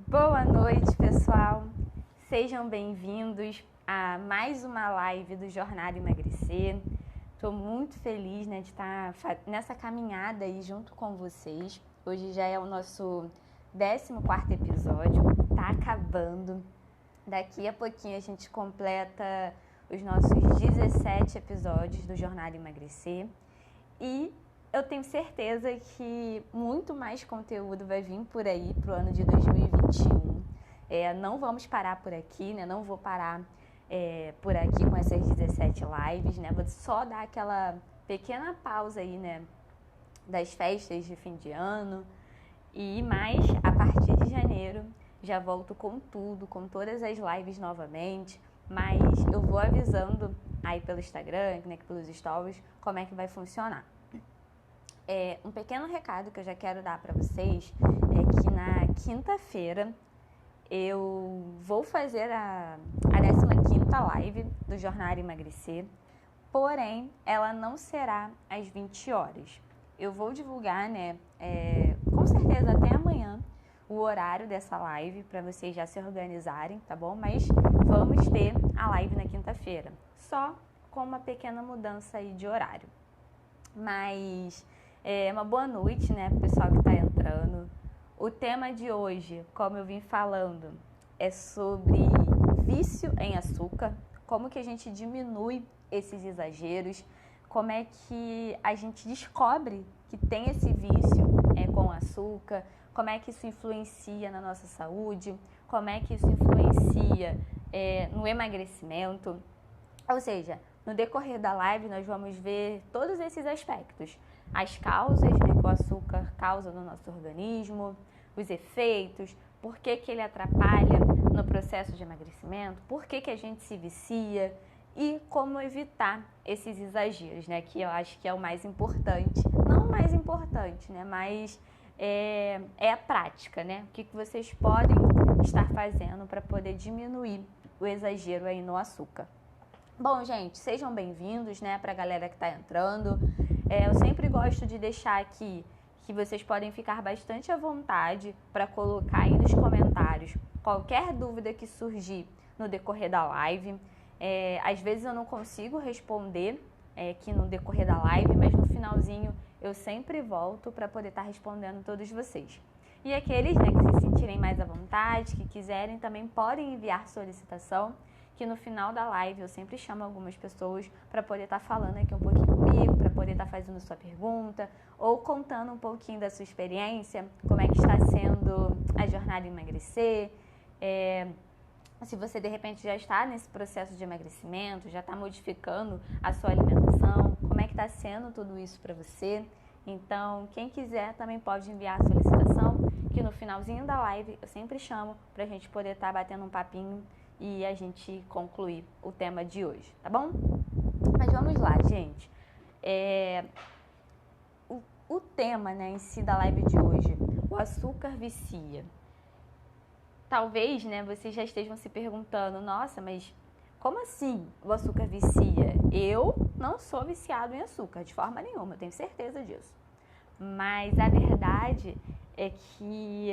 Boa noite, pessoal. Sejam bem-vindos a mais uma live do Jornada Emagrecer. Estou muito feliz, de estar nessa caminhada aí junto com vocês. Hoje já é o nosso 14º episódio, tá acabando. Daqui a pouquinho a gente completa os nossos 17 episódios do Jornada Emagrecer. E eu tenho certeza que muito mais conteúdo vai vir por aí pro ano de 2021. Não vamos parar por aqui, Não vou parar por aqui com essas 17 lives, Vou só dar aquela pequena pausa aí, das festas de fim de ano. Mas a partir de janeiro já volto com tudo, com todas as lives novamente. Mas eu vou avisando aí pelo Instagram, pelos stories, como é que vai funcionar. Um pequeno recado que eu já quero dar para vocês é que na quinta-feira eu vou fazer a 15ª live do Jornada Emagrecer, porém ela não será às 20 horas. Eu vou divulgar, com certeza até amanhã, o horário dessa live para vocês já se organizarem, tá bom? Mas vamos ter a live na quinta-feira, só com uma pequena mudança aí de horário. Mas uma boa noite, pro pessoal que está entrando. O tema de hoje, como eu vim falando, é sobre vício em açúcar, como que a gente diminui esses exageros, como é que a gente descobre que tem esse vício com açúcar, como é que isso influencia na nossa saúde, como é que isso influencia no emagrecimento. Ou seja, no decorrer da live nós vamos ver todos esses aspectos. As causas que o açúcar causa no nosso organismo, os efeitos, por que ele atrapalha no processo de emagrecimento, por que a gente se vicia e como evitar esses exageros, que eu acho que é o mais importante. Não o mais importante, mas é a prática, O que vocês podem estar fazendo para poder diminuir o exagero aí no açúcar. Bom, gente, sejam bem-vindos, para a galera que está entrando. Eu sempre gosto de deixar aqui que vocês podem ficar bastante à vontade para colocar aí nos comentários qualquer dúvida que surgir no decorrer da live. Às vezes eu não consigo responder aqui no decorrer da live, mas no finalzinho eu sempre volto para poder estar respondendo todos vocês. E aqueles que se sentirem mais à vontade, que quiserem, também podem enviar solicitação, que no final da live eu sempre chamo algumas pessoas para poder estar falando aqui um pouquinho comigo, para poder estar fazendo sua pergunta ou contando um pouquinho da sua experiência, como é que está sendo a jornada de emagrecer, se você de repente já está nesse processo de emagrecimento, já está modificando a sua alimentação, como é que está sendo tudo isso para você. Então, quem quiser também pode enviar a solicitação, que no finalzinho da live eu sempre chamo para a gente poder estar batendo um papinho e a gente concluir o tema de hoje, tá bom? Mas vamos lá, gente. O tema, em si da live de hoje, o açúcar vicia. Talvez, vocês já estejam se perguntando, nossa, mas como assim o açúcar vicia? Eu não sou viciado em açúcar, de forma nenhuma, eu tenho certeza disso. Mas a verdade é que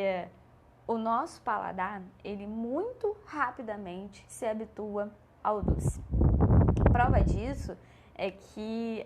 o nosso paladar, ele muito rapidamente se habitua ao doce. A prova disso é que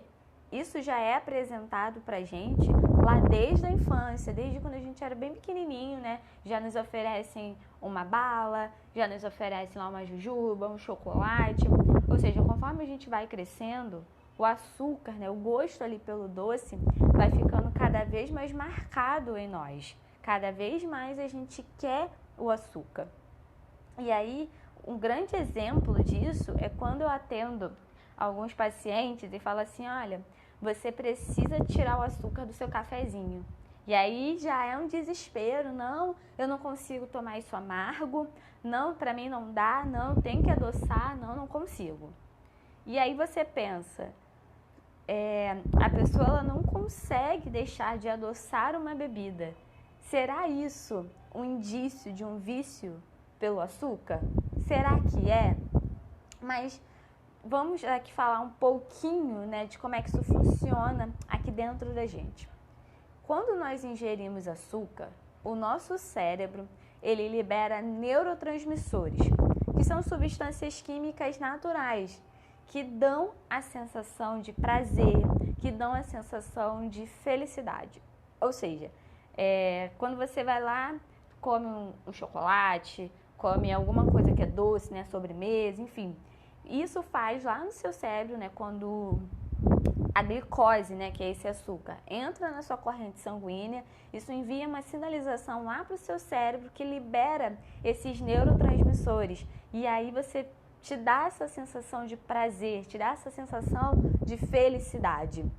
isso já é apresentado pra gente lá desde a infância, desde quando a gente era bem pequenininho, Já nos oferecem uma bala, já nos oferecem lá uma jujuba, um chocolate. Ou seja, conforme a gente vai crescendo, o açúcar, o gosto ali pelo doce vai ficando cada vez mais marcado em nós. Cada vez mais a gente quer o açúcar. E aí, um grande exemplo disso é quando eu atendo alguns pacientes e falo assim, olha, você precisa tirar o açúcar do seu cafezinho. E aí já é um desespero, não, eu não consigo tomar isso amargo, não, para mim não dá, não, tem que adoçar, não consigo. E aí você pensa, a pessoa ela não consegue deixar de adoçar uma bebida. Será isso um indício de um vício pelo açúcar? Será que é? Mas vamos aqui falar um pouquinho, de como é que isso funciona aqui dentro da gente. Quando nós ingerimos açúcar, o nosso cérebro, ele libera neurotransmissores, que são substâncias químicas naturais, que dão a sensação de prazer, que dão a sensação de felicidade. Ou seja, quando você vai lá, come um chocolate, come alguma coisa que é doce, né, sobremesa, enfim, isso faz lá no seu cérebro, né, quando a glicose, né, que é esse açúcar, entra na sua corrente sanguínea, isso envia uma sinalização lá para o seu cérebro que libera esses neurotransmissores. E aí você te dá essa sensação de prazer, te dá essa sensação de felicidade.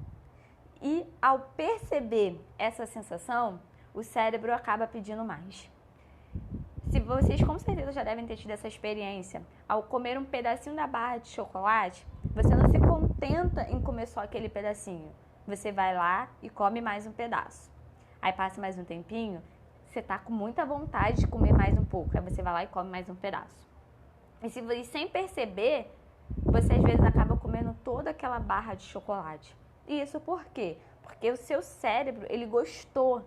E ao perceber essa sensação, o cérebro acaba pedindo mais. Se vocês com certeza já devem ter tido essa experiência, ao comer um pedacinho da barra de chocolate, você não se contenta em comer só aquele pedacinho. Você vai lá e come mais um pedaço. Aí passa mais um tempinho, você tá com muita vontade de comer mais um pouco. Aí você vai lá e come mais um pedaço. E sem perceber, você às vezes acaba comendo toda aquela barra de chocolate. E isso por quê? Porque o seu cérebro, ele gostou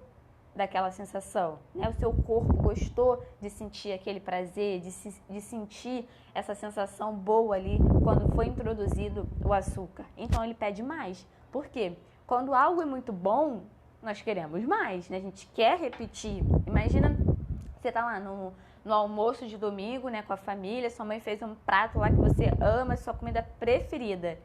daquela sensação, né? O seu corpo gostou de sentir aquele prazer, de sentir essa sensação boa ali quando foi introduzido o açúcar. Então ele pede mais. Por quê? Quando algo é muito bom, nós queremos mais, né? A gente quer repetir. Imagina, você tá lá no almoço de domingo, né, com a família, sua mãe fez um prato lá que você ama, sua comida preferida.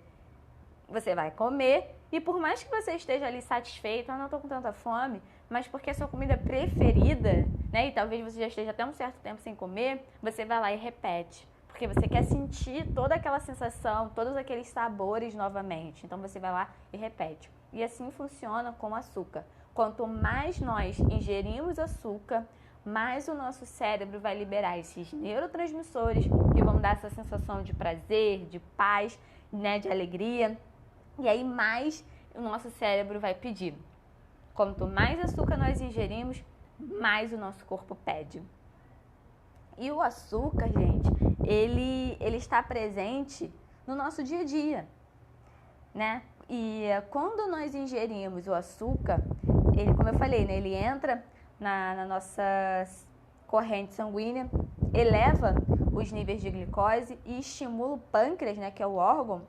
Você vai comer e por mais que você esteja ali satisfeito, não estou com tanta fome, mas porque é sua comida preferida, né, e talvez você já esteja até um certo tempo sem comer, você vai lá e repete. Porque você quer sentir toda aquela sensação, todos aqueles sabores novamente. Então você vai lá e repete. E assim funciona com o açúcar. Quanto mais nós ingerimos açúcar, mais o nosso cérebro vai liberar esses neurotransmissores que vão dar essa sensação de prazer, de paz, né, de alegria. E aí mais o nosso cérebro vai pedir. Quanto mais açúcar nós ingerimos, mais o nosso corpo pede. E o açúcar, gente, ele está presente no nosso dia a dia, né? E quando nós ingerimos o açúcar, ele, como eu falei, né, ele entra na nossa corrente sanguínea, eleva os níveis de glicose e estimula o pâncreas, né, que é o órgão,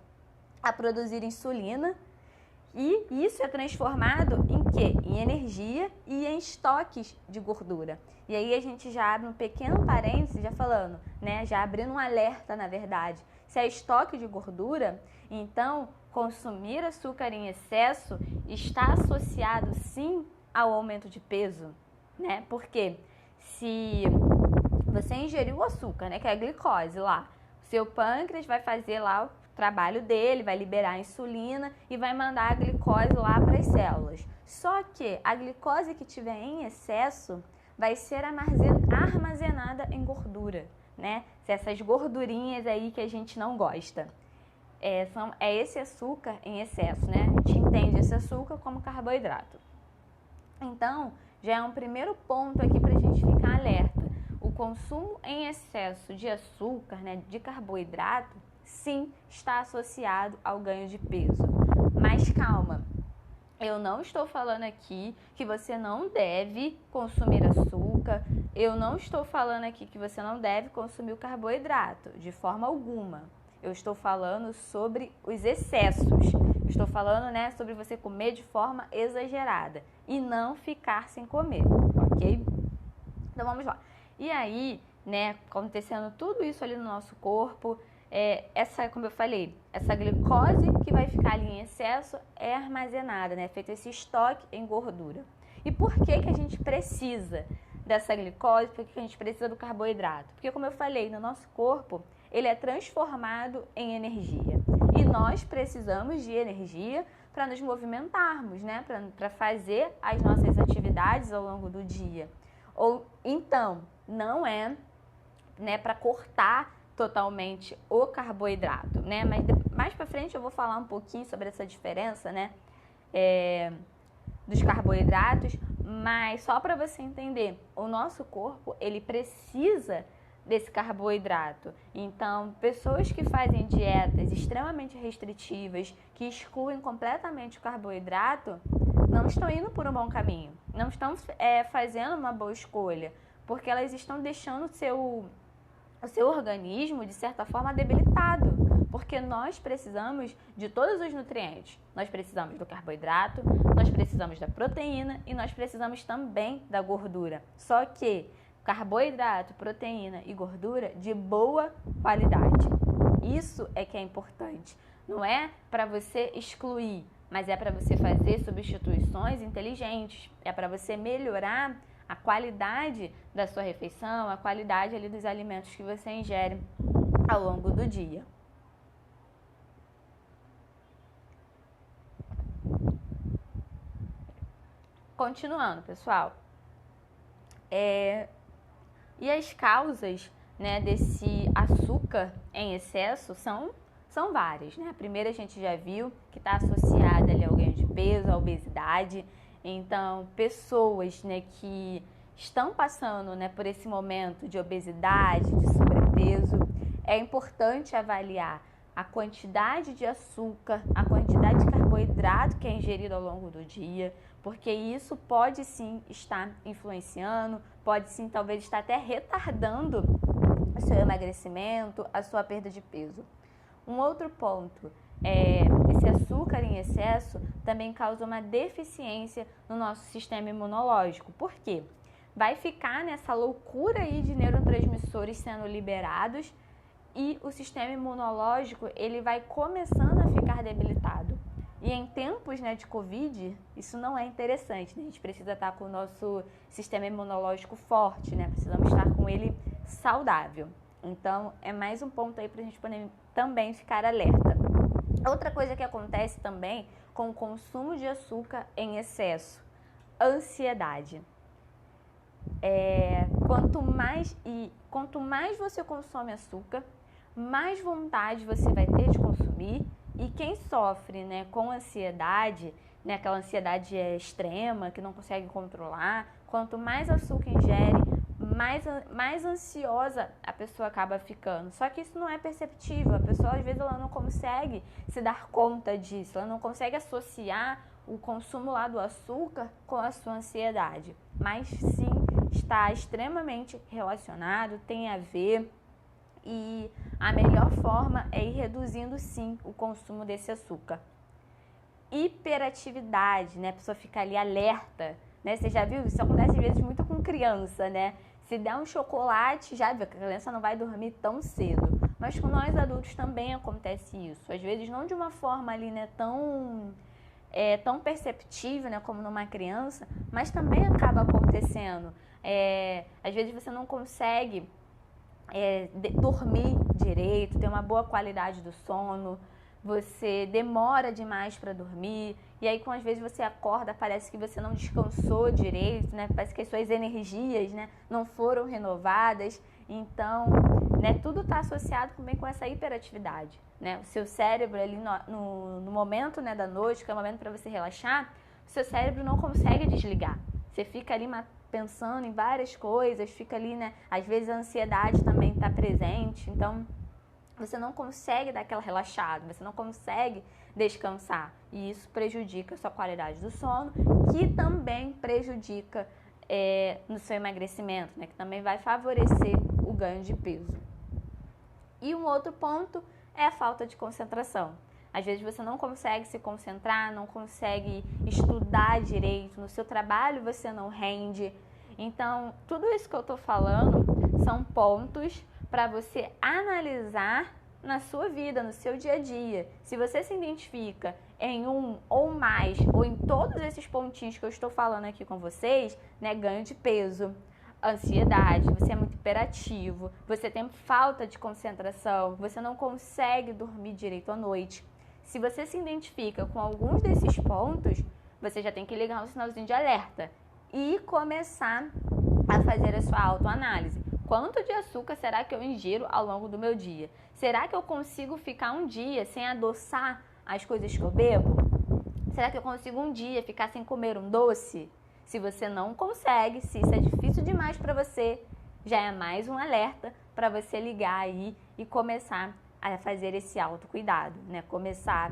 a produzir insulina. E isso é transformado em quê? Em energia e em estoques de gordura. E aí a gente já abre um pequeno parênteses, já falando, né? Já abrindo um alerta, na verdade. Se é estoque de gordura, então consumir açúcar em excesso está associado sim ao aumento de peso, né? Porque se você ingeriu o açúcar, né? Que é a glicose lá, o seu pâncreas vai fazer lá o trabalho dele, vai liberar a insulina e vai mandar a glicose lá para as células. Só que a glicose que tiver em excesso vai ser armazenada em gordura, né? Essas gordurinhas aí que a gente não gosta. É esse açúcar em excesso, né? A gente entende esse açúcar como carboidrato. Então, já é um primeiro ponto aqui para a gente ficar alerta. O consumo em excesso de açúcar, né, de carboidrato, sim, está associado ao ganho de peso. Mas calma, eu não estou falando aqui que você não deve consumir açúcar, eu não estou falando aqui que você não deve consumir o carboidrato, de forma alguma. Eu estou falando sobre os excessos, eu estou falando, né, sobre você comer de forma exagerada e não ficar sem comer, ok? Então vamos lá. E aí, né, acontecendo tudo isso ali no nosso corpo, como eu falei, essa glicose que vai ficar ali em excesso é armazenada, né? Feito esse estoque em gordura. E por que a gente precisa dessa glicose? Por que a gente precisa do carboidrato? Porque, como eu falei, no nosso corpo, ele é transformado em energia. E nós precisamos de energia para nos movimentarmos, né? Para fazer as nossas atividades ao longo do dia. Ou então, não é, né, para cortar totalmente o carboidrato, né? Mas mais para frente eu vou falar um pouquinho sobre essa diferença, né, dos carboidratos, mas só para você entender, o nosso corpo, ele precisa desse carboidrato. Então, pessoas que fazem dietas extremamente restritivas, que excluem completamente o carboidrato, não estão indo por um bom caminho, não estão fazendo uma boa escolha, porque elas estão deixando o seu organismo, de certa forma, debilitado, porque nós precisamos de todos os nutrientes. Nós precisamos do carboidrato, nós precisamos da proteína e nós precisamos também da gordura. Só que carboidrato, proteína e gordura de boa qualidade. Isso é que é importante. Não é para você excluir, mas é para você fazer substituições inteligentes. É para você melhorar a qualidade da sua refeição, a qualidade ali dos alimentos que você ingere ao longo do dia. Continuando, pessoal. E as causas, né, desse açúcar em excesso são várias, né? A primeira a gente já viu que está associada ali ao ganho de peso, à obesidade. Então, pessoas, né, que estão passando, né, por esse momento de obesidade, de sobrepeso, é importante avaliar a quantidade de açúcar, a quantidade de carboidrato que é ingerido ao longo do dia, porque isso pode sim estar influenciando, pode sim talvez estar até retardando o seu emagrecimento, a sua perda de peso. Um outro ponto esse açúcar em excesso também causa uma deficiência no nosso sistema imunológico. Por quê? Vai ficar nessa loucura aí de neurotransmissores sendo liberados e o sistema imunológico ele vai começando a ficar debilitado. E em tempos, né, de Covid, isso não é interessante, né? A gente precisa estar com o nosso sistema imunológico forte, né? Precisamos estar com ele saudável. Então, é mais um ponto aí para a gente poder também ficar alerta. Outra coisa que acontece também com o consumo de açúcar em excesso, ansiedade. Quanto mais você consome açúcar, mais vontade você vai ter de consumir. E quem sofre, né, com ansiedade, né, aquela ansiedade extrema, que não consegue controlar, quanto mais açúcar ingere, mais ansiosa a pessoa acaba ficando. Só que isso não é perceptível. A pessoa, às vezes, ela não consegue se dar conta disso. Ela não consegue associar o consumo lá do açúcar com a sua ansiedade. Mas sim, está extremamente relacionado, tem a ver. E a melhor forma é ir reduzindo, sim, o consumo desse açúcar. Hiperatividade, né? A pessoa fica ali alerta, né? Você já viu? Isso acontece às vezes muito com criança, né? Se der um chocolate, já viu que a criança não vai dormir tão cedo. Mas com nós adultos também acontece isso. Às vezes não de uma forma ali, né, tão perceptível, né, como numa criança, mas também acaba acontecendo. Às vezes você não consegue dormir direito, ter uma boa qualidade do sono, você demora demais para dormir, e aí às vezes você acorda, parece que você não descansou direito, né? Parece que as suas energias, né, não foram renovadas. Então, né, tudo está associado também com essa hiperatividade, né? O seu cérebro ali no momento, né, da noite, que é o momento para você relaxar, o seu cérebro não consegue desligar. Você fica ali pensando em várias coisas, fica ali, né? Às vezes a ansiedade também está presente, então você não consegue dar aquela relaxada, você não consegue descansar. E isso prejudica a sua qualidade do sono, que também prejudica no seu emagrecimento, né? Que também vai favorecer o ganho de peso. E um outro ponto é a falta de concentração. Às vezes você não consegue se concentrar, não consegue estudar direito, no seu trabalho você não rende. Então, tudo isso que eu estou falando são pontos para você analisar na sua vida, no seu dia a dia. Se você se identifica em um ou mais, ou em todos esses pontinhos que eu estou falando aqui com vocês, né, ganho de peso, ansiedade, você é muito hiperativo, você tem falta de concentração, você não consegue dormir direito à noite. Se você se identifica com alguns desses pontos, você já tem que ligar um sinalzinho de alerta e começar a fazer a sua autoanálise. Quanto de açúcar será que eu ingiro ao longo do meu dia? Será que eu consigo ficar um dia sem adoçar as coisas que eu bebo? Será que eu consigo um dia ficar sem comer um doce? Se você não consegue, se isso é difícil demais para você, já é mais um alerta para você ligar aí e começar a fazer esse autocuidado, né? Começar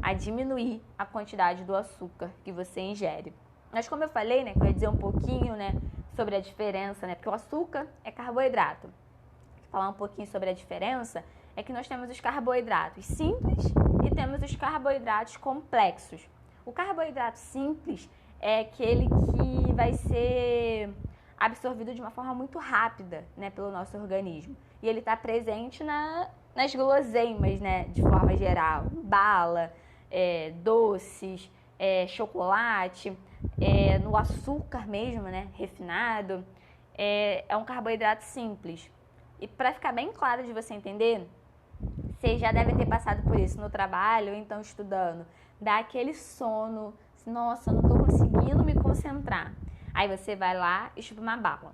a diminuir a quantidade do açúcar que você ingere. Mas como eu falei, né, que eu ia dizer um pouquinho, né, sobre a diferença, né, porque o açúcar é carboidrato. Falar um pouquinho sobre a diferença é que nós temos os carboidratos simples e temos os carboidratos complexos. O carboidrato simples é aquele que vai ser absorvido de uma forma muito rápida, né, pelo nosso organismo. E ele está presente nas guloseimas, né, de forma geral. Bala, doces, chocolate, no açúcar mesmo, né, refinado. É um carboidrato simples. E para ficar bem claro de você entender, você já deve ter passado por isso no trabalho ou então estudando. Dá aquele sono, nossa, não estou conseguindo me concentrar. Aí você vai lá e chupa uma bala.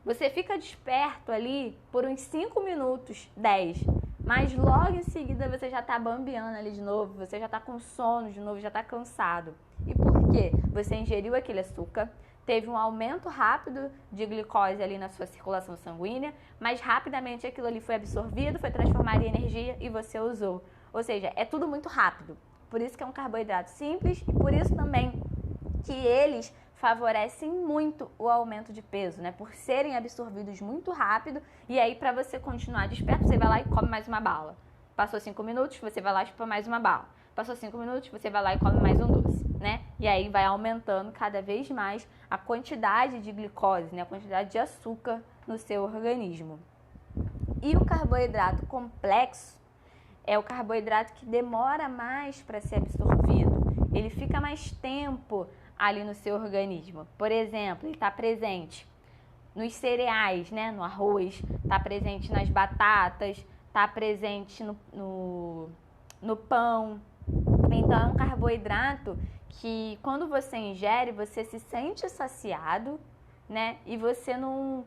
Você fica desperto ali por uns 5 minutos, 10. Mas logo em seguida você já está bambeando ali de novo, você já está com sono de novo, já está cansado. E por quê? Você ingeriu aquele açúcar, teve um aumento rápido de glicose ali na sua circulação sanguínea, mas rapidamente aquilo ali foi absorvido, foi transformado em energia e você usou. Ou seja, é tudo muito rápido. Por isso que é um carboidrato simples e por isso também que eles favorecem muito o aumento de peso, né? Por serem absorvidos muito rápido e aí para você continuar desperto, você vai lá e come mais uma bala. Passou 5 minutos, você vai lá e chupa mais uma bala. Passou 5 minutos, você vai lá e come mais um doce, né? E aí vai aumentando cada vez mais a quantidade de glicose, né? A quantidade de açúcar no seu organismo. E o carboidrato complexo é o carboidrato que demora mais para ser absorvido. Ele fica mais tempo ali no seu organismo. Por exemplo, ele está presente nos cereais, né? No arroz, está presente nas batatas, está presente no pão. Então, é um carboidrato que, quando você ingere, você se sente saciado, né? E você não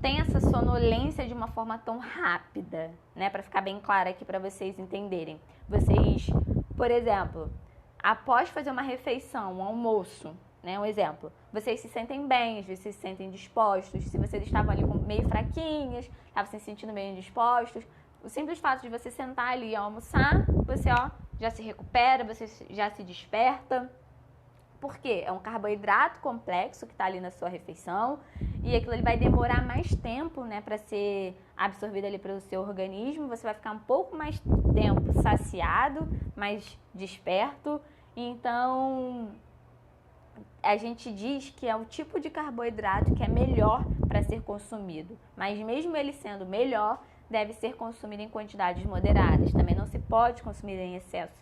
tem essa sonolência de uma forma tão rápida, né? Para ficar bem claro aqui para vocês entenderem. Vocês, por exemplo, após fazer uma refeição, um almoço, né? Um exemplo, vocês se sentem bem, vocês se sentem dispostos. Se vocês estavam ali meio fraquinhas, estavam se sentindo meio indispostos, o simples fato de você sentar ali e almoçar, você já se recupera, você já se desperta. Por quê? É um carboidrato complexo que está ali na sua refeição e aquilo ali vai demorar mais tempo, né, para ser absorvido ali pelo seu organismo. Você vai ficar um pouco mais tempo saciado, mais desperto. Então, a gente diz que é o tipo de carboidrato que é melhor para ser consumido. Mas mesmo ele sendo melhor, deve ser consumido em quantidades moderadas. Também não se pode consumir em excesso.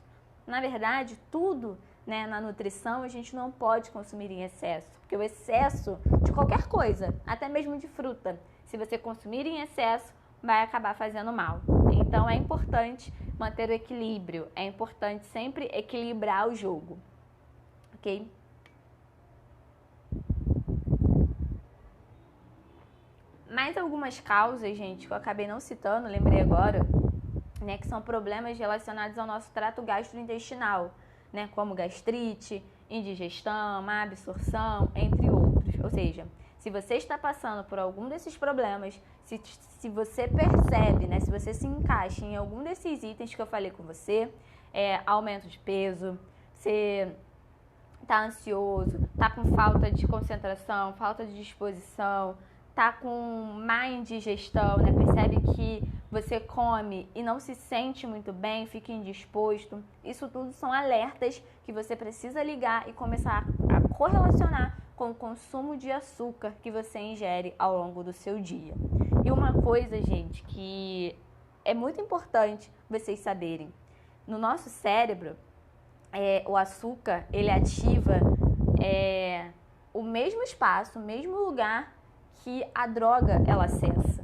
Na verdade, tudo, né, na nutrição a gente não pode consumir em excesso, porque o excesso de qualquer coisa, até mesmo de fruta, se você consumir em excesso, vai acabar fazendo mal. Então é importante manter o equilíbrio, é importante sempre equilibrar o jogo, ok? Mais algumas causas, gente, que eu acabei não citando, lembrei agora, né, que são problemas relacionados ao nosso trato gastrointestinal, né, como gastrite, indigestão, má absorção, entre outros. Ou seja, se você está passando por algum desses problemas, se você percebe, né, se você se encaixa em algum desses itens que eu falei com você, aumento de peso, você está ansioso, está com falta de concentração, falta de disposição, tá com má indigestão, né? Percebe que você come e não se sente muito bem, fica indisposto. Isso tudo são alertas que você precisa ligar e começar a correlacionar com o consumo de açúcar que você ingere ao longo do seu dia. E uma coisa, gente, que é muito importante vocês saberem. No nosso cérebro, o açúcar, ele ativa o mesmo espaço, o mesmo lugar que a droga ela acessa.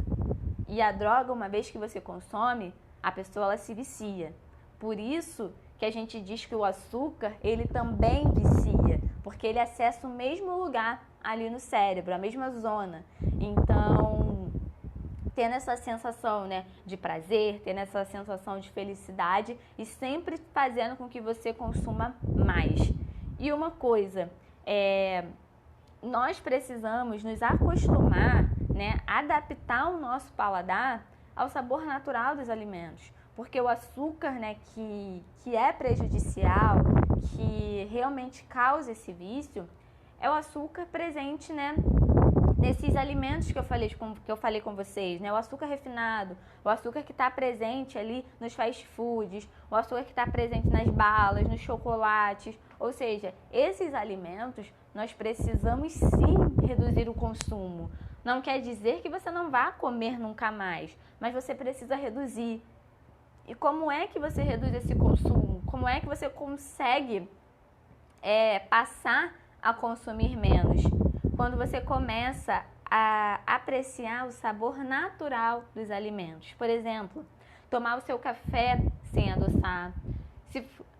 E a droga, uma vez que você consome, a pessoa ela se vicia. Por isso que a gente diz que o açúcar, ele também vicia, porque ele acessa o mesmo lugar ali no cérebro, a mesma zona. Então, tendo essa sensação, né, de prazer, tendo essa sensação de felicidade e sempre fazendo com que você consuma mais. E uma coisa, nós precisamos nos acostumar, né, adaptar o nosso paladar ao sabor natural dos alimentos. Porque o açúcar, né, que é prejudicial, que realmente causa esse vício é o açúcar presente, né, nesses alimentos que eu falei com vocês, né? O açúcar refinado, o açúcar que está presente ali nos fast foods, o açúcar que está presente nas balas, nos chocolates. Ou seja, esses alimentos nós precisamos sim reduzir o consumo. Não quer dizer que você não vá comer nunca mais, mas você precisa reduzir. E como é que você reduz esse consumo? Como é que você consegue passar a consumir menos? Quando você começa a apreciar o sabor natural dos alimentos. Por exemplo, tomar o seu café sem adoçar.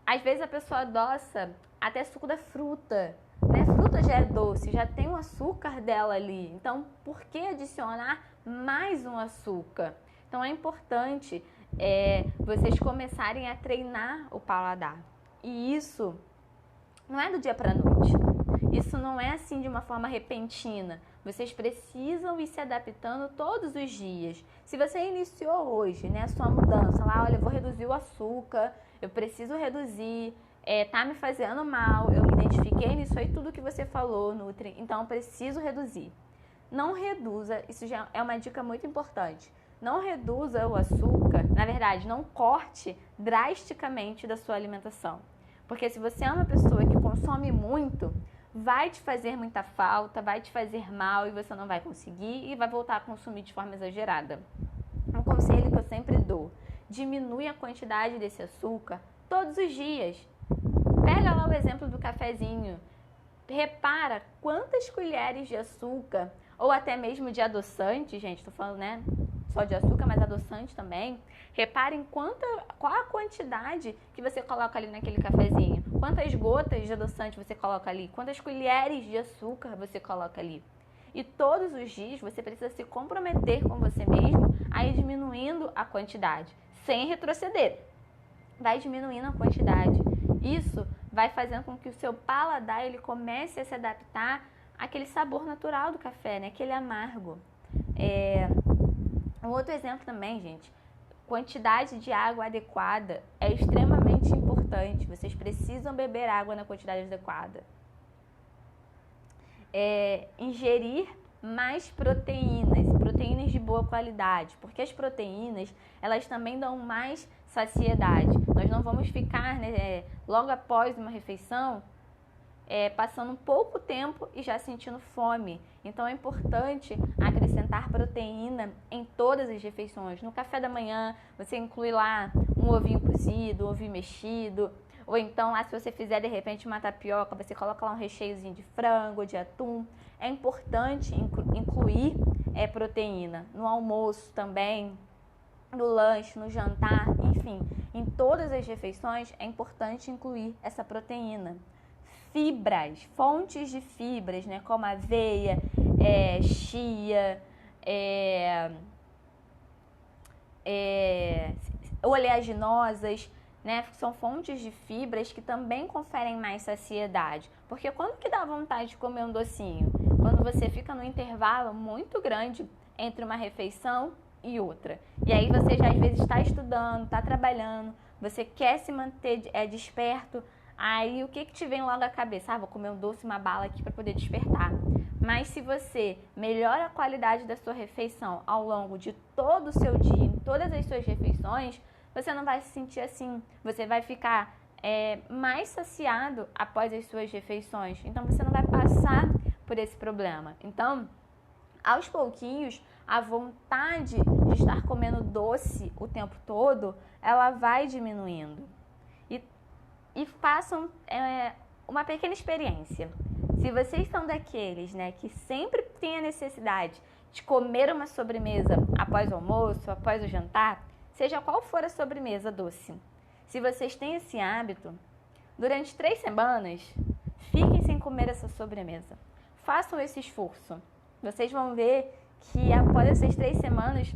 Às vezes a pessoa adoça até suco da fruta, né? Fruta já é doce, já tem o açúcar dela ali. Então, por que adicionar mais um açúcar? Então, é importante vocês começarem a treinar o paladar. E isso não é do dia para a noite. Isso não é assim de uma forma repentina. Vocês precisam ir se adaptando todos os dias. Se você iniciou hoje, né, a sua mudança, lá, olha, eu vou reduzir o açúcar, eu preciso reduzir, tá me fazendo mal, eu me identifiquei nisso aí, tudo que você falou, Nutri, então eu preciso reduzir. Não reduza, isso já é uma dica muito importante. Não reduza o açúcar, na verdade, não corte drasticamente da sua alimentação. Porque se você é uma pessoa que consome muito, vai te fazer muita falta, vai te fazer mal e você não vai conseguir e vai voltar a consumir de forma exagerada. Um conselho que eu sempre dou: diminui a quantidade desse açúcar todos os dias. Pega lá o exemplo do cafezinho. Repara quantas colheres de açúcar, ou até mesmo de adoçante, gente, estou falando, né, só de açúcar, mas adoçante também. Reparem qual a quantidade que você coloca ali naquele cafezinho. Quantas gotas de adoçante você coloca ali. Quantas colheres de açúcar você coloca ali. E todos os dias você precisa se comprometer com você mesmo a ir diminuindo a quantidade, sem retroceder. Vai diminuindo a quantidade. Isso vai fazendo com que o seu paladar ele comece a se adaptar àquele sabor natural do café, né? Aquele amargo. Um outro exemplo também, gente, quantidade de água adequada é extremamente importante. Vocês precisam beber água na quantidade adequada. Ingerir mais proteínas de boa qualidade, porque as proteínas, elas também dão mais saciedade. Nós não vamos ficar, né, logo após uma refeição, passando um pouco tempo e já sentindo fome. Então é importante acrescentar proteína em todas as refeições. No café da manhã, você inclui lá um ovinho cozido, um ovinho mexido, ou então lá se você fizer de repente uma tapioca, você coloca lá um recheiozinho de frango, de atum. É importante incluir proteína no almoço também, no lanche, no jantar, enfim, em todas as refeições é importante incluir essa proteína. Fibras, fontes de fibras, né, como aveia, chia, oleaginosas, né, são fontes de fibras que também conferem mais saciedade. Porque quando que dá vontade de comer um docinho? Quando você fica no intervalo muito grande entre uma refeição e outra. E aí você já às vezes está estudando, está trabalhando, você quer se manter desperto. Aí o que te vem logo à cabeça? Vou comer um doce, uma bala aqui para poder despertar. Mas se você melhora a qualidade da sua refeição ao longo de todo o seu dia, em todas as suas refeições, você não vai se sentir assim. Você vai ficar mais saciado após as suas refeições. Então você não vai passar por esse problema. Então, aos pouquinhos, a vontade de estar comendo doce o tempo todo, ela vai diminuindo. E façam uma pequena experiência. Se vocês são daqueles, né, que sempre têm a necessidade de comer uma sobremesa após o almoço, após o jantar, seja qual for a sobremesa doce, se vocês têm esse hábito, durante 3 semanas, fiquem sem comer essa sobremesa. Façam esse esforço. Vocês vão ver que após essas 3 semanas,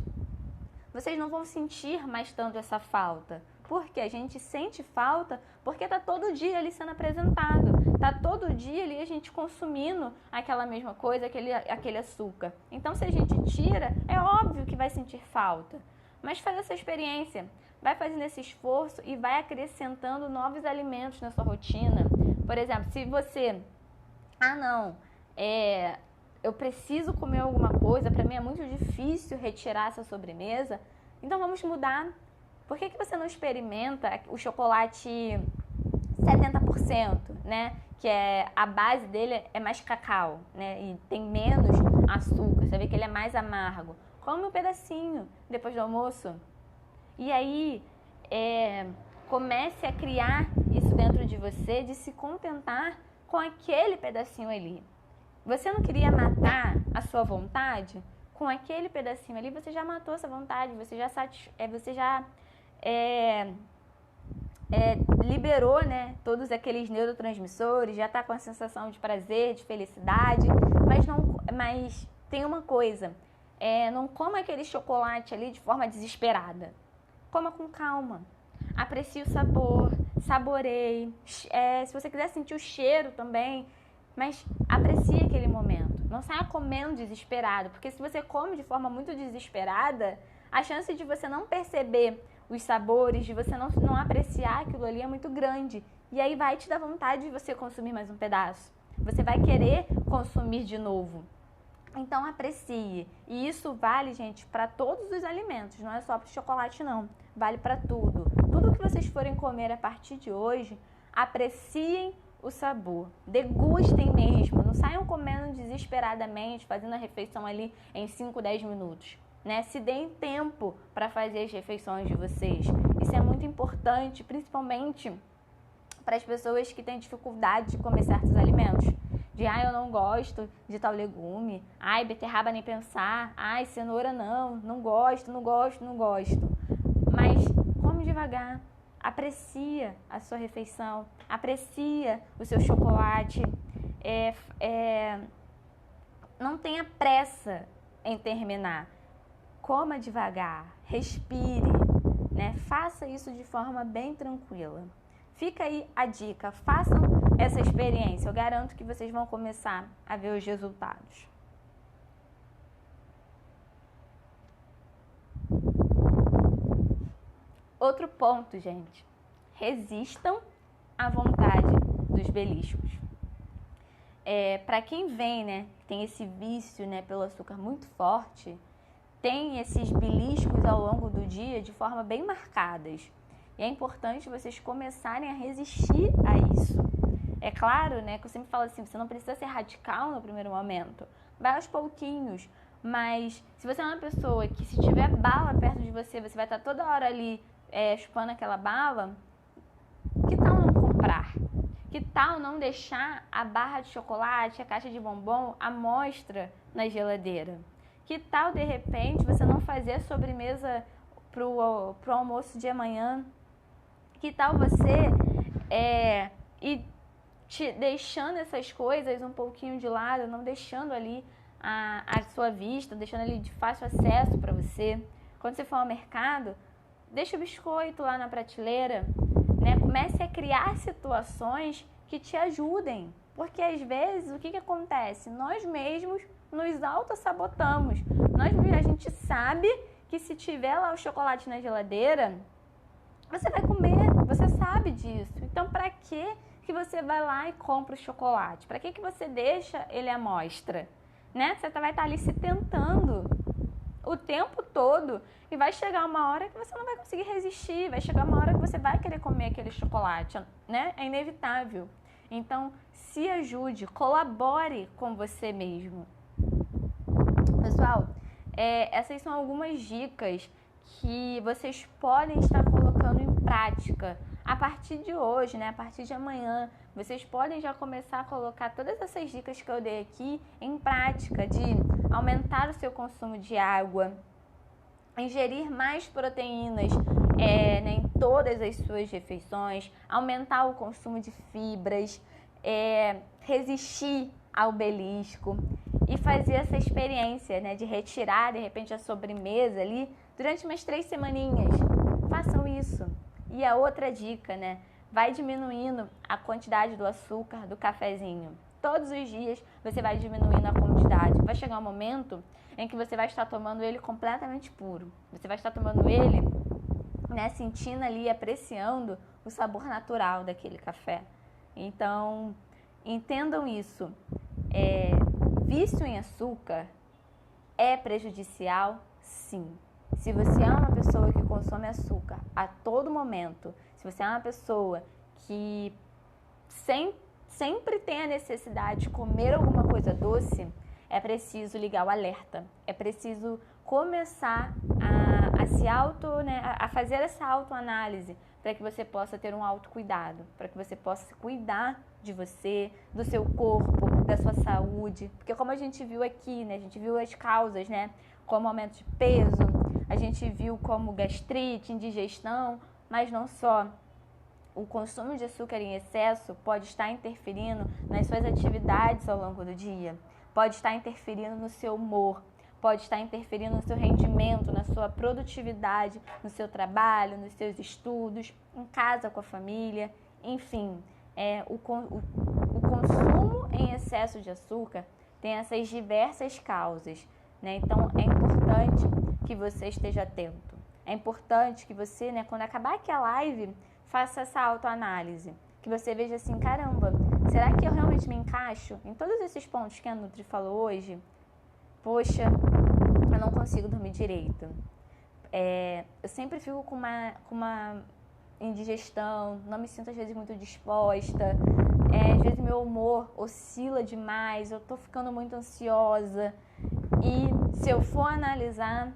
vocês não vão sentir mais tanto essa falta. Porque a gente sente falta porque tá todo dia ali sendo apresentado. Tá todo dia ali a gente consumindo aquela mesma coisa, aquele açúcar. Então, se a gente tira, é óbvio que vai sentir falta. Mas faz essa experiência, vai fazendo esse esforço e vai acrescentando novos alimentos na sua rotina. Por exemplo, se você, eu preciso comer alguma coisa, para mim é muito difícil retirar essa sobremesa, então vamos mudar. Por que você não experimenta o chocolate 70%, né? Que a base dele é mais cacau, né? E tem menos açúcar, você vê que ele é mais amargo. Come um pedacinho depois do almoço. E aí, comece a criar isso dentro de você, de se contentar com aquele pedacinho ali. Você não queria matar a sua vontade? Com aquele pedacinho ali, você já matou essa vontade, você já liberou, né, todos aqueles neurotransmissores, já está com a sensação de prazer, de felicidade, mas tem uma coisa, não coma aquele chocolate ali de forma desesperada, coma com calma, aprecie o sabor, saboreie, se você quiser sentir o cheiro também, mas aprecie aquele momento, não saia comendo desesperado, porque se você come de forma muito desesperada, a chance de você não perceber os sabores, de você não apreciar aquilo ali é muito grande. E aí vai te dar vontade de você consumir mais um pedaço. Você vai querer consumir de novo. Então aprecie. E isso vale, gente, para todos os alimentos. Não é só para o chocolate, não. Vale para tudo. Tudo que vocês forem comer a partir de hoje, apreciem o sabor. Degustem mesmo. Não saiam comendo desesperadamente, fazendo a refeição ali em 5, 10 minutos. Né? Se deem tempo para fazer as refeições de vocês. Isso é muito importante, principalmente para as pessoas que têm dificuldade de comer certos alimentos. Eu não gosto de tal legume. Beterraba nem pensar. Cenoura não gosto. Mas come devagar. Aprecia a sua refeição. Aprecia o seu chocolate. Não tenha pressa em terminar. Coma devagar, respire, né? Faça isso de forma bem tranquila. Fica aí a dica, façam essa experiência. Eu garanto que vocês vão começar a ver os resultados. Outro ponto, gente. Resistam à vontade dos beliscos. Para quem vem, né, tem esse vício, né, pelo açúcar muito forte, tem esses beliscos ao longo do dia de forma bem marcadas. E é importante vocês começarem a resistir a isso. É claro, né, que eu sempre falo assim, você não precisa ser radical no primeiro momento. Vai aos pouquinhos. Mas se você é uma pessoa que se tiver bala perto de você, você vai estar toda hora ali chupando aquela bala, que tal não comprar? Que tal não deixar a barra de chocolate, a caixa de bombom à mostra na geladeira? Que tal, de repente, você não fazer a sobremesa pro almoço de amanhã? Que tal você ir te deixando essas coisas um pouquinho de lado, não deixando ali a sua vista, deixando ali de fácil acesso para você? Quando você for ao mercado, deixa o biscoito lá na prateleira, né? Comece a criar situações que te ajudem. Porque às vezes, o que acontece? Nós mesmos nos autossabotamos. A gente sabe que se tiver lá o chocolate na geladeira, você vai comer, você sabe disso. Então, para que você vai lá e compra o chocolate? Para que você deixa ele à mostra? Né? Você vai estar ali se tentando o tempo todo e vai chegar uma hora que você não vai conseguir resistir, vai chegar uma hora que você vai querer comer aquele chocolate, né? É inevitável. Então, se ajude, colabore com você mesmo. Pessoal, essas são algumas dicas que vocês podem estar colocando em prática a partir de hoje, né? A partir de amanhã, vocês podem já começar a colocar todas essas dicas que eu dei aqui em prática, de aumentar o seu consumo de água, ingerir mais proteínas né, em todas as suas refeições, aumentar o consumo de fibras, resistir ao belisco e fazer essa experiência, né, de retirar de repente a sobremesa ali durante umas 3 semaninhas. Façam isso. E a outra dica, né, vai diminuindo a quantidade do açúcar do cafezinho. Todos os dias você vai diminuindo a quantidade. Vai chegar um momento em que você vai estar tomando ele completamente puro. Você vai estar tomando ele, né, sentindo ali, apreciando o sabor natural daquele café. Então, entendam isso. Vício em açúcar é prejudicial? Sim. Se você é uma pessoa que consome açúcar a todo momento, se você é uma pessoa que sempre tem a necessidade de comer alguma coisa doce, é preciso ligar o alerta. É preciso começar a fazer essa autoanálise para que você possa ter um autocuidado, para que você possa cuidar de você, do seu corpo, da sua saúde. Porque como a gente viu aqui, né, a gente viu as causas, né, como aumento de peso, a gente viu como gastrite, indigestão, mas não só. O consumo de açúcar em excesso pode estar interferindo nas suas atividades ao longo do dia, pode estar interferindo no seu humor, pode estar interferindo no seu rendimento, na sua produtividade, no seu trabalho, nos seus estudos, em casa com a família, enfim. O consumo em excesso de açúcar tem essas diversas causas, né? Então, é importante que você esteja atento. É importante que você, né, quando acabar aqui a live, faça essa autoanálise. Que você veja assim, caramba, será que eu realmente me encaixo em todos esses pontos que a Nutri falou hoje? Poxa, eu não consigo dormir direito. Eu sempre fico com uma indigestão, não me sinto às vezes muito disposta. Às vezes meu humor oscila demais, eu tô ficando muito ansiosa. E se eu for analisar,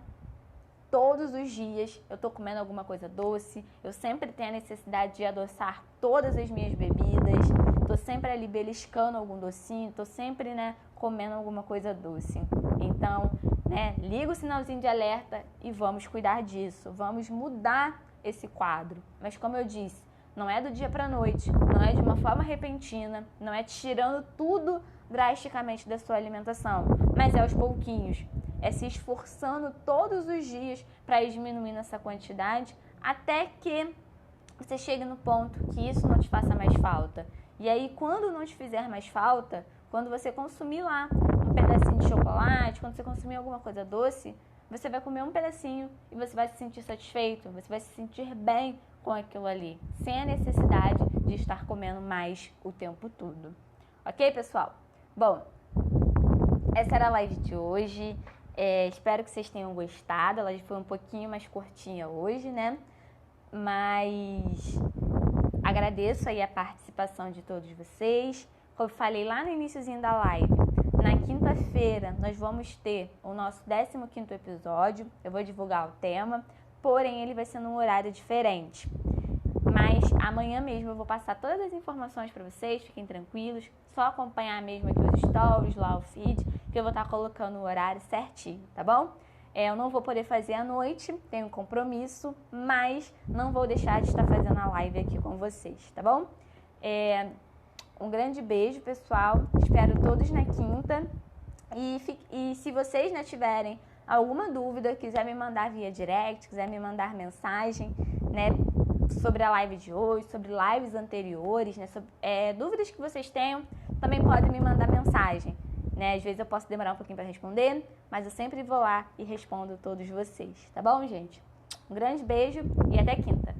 todos os dias eu tô comendo alguma coisa doce, eu sempre tenho a necessidade de adoçar todas as minhas bebidas, tô sempre ali beliscando algum docinho, tô sempre, né, comendo alguma coisa doce. Então, né, liga o sinalzinho de alerta e vamos cuidar disso, vamos mudar esse quadro. Mas como eu disse, não é do dia para a noite, não é de uma forma repentina, não é tirando tudo drasticamente da sua alimentação, mas é aos pouquinhos. É se esforçando todos os dias para ir diminuindo essa quantidade até que você chegue no ponto que isso não te faça mais falta. E aí, quando não te fizer mais falta, quando você consumir lá um pedacinho de chocolate, quando você consumir alguma coisa doce, você vai comer um pedacinho e você vai se sentir satisfeito, você vai se sentir bem com aquilo ali, sem a necessidade de estar comendo mais o tempo todo. Ok, pessoal? Bom, essa era a live de hoje. Espero que vocês tenham gostado. Ela foi um pouquinho mais curtinha hoje, né? Mas agradeço aí a participação de todos vocês. Como eu falei lá no iniciozinho da live, na quinta-feira nós vamos ter o nosso 15º episódio. Eu vou divulgar o tema, porém ele vai ser num horário diferente. Mas amanhã mesmo eu vou passar todas as informações para vocês, fiquem tranquilos. Só acompanhar mesmo aqui os stories, lá o feed, que eu vou estar colocando o horário certinho, tá bom? Eu não vou poder fazer à noite, tenho um compromisso, mas não vou deixar de estar fazendo a live aqui com vocês, tá bom? Um grande beijo, pessoal. Espero todos na quinta. E se vocês, né, tiverem alguma dúvida, quiser me mandar via direct, quiser me mandar mensagem, né, sobre a live de hoje, sobre lives anteriores, né, dúvidas que vocês tenham, também podem me mandar mensagem, né? Às vezes eu posso demorar um pouquinho para responder, mas eu sempre vou lá e respondo todos vocês, tá bom, gente? Um grande beijo e até quinta!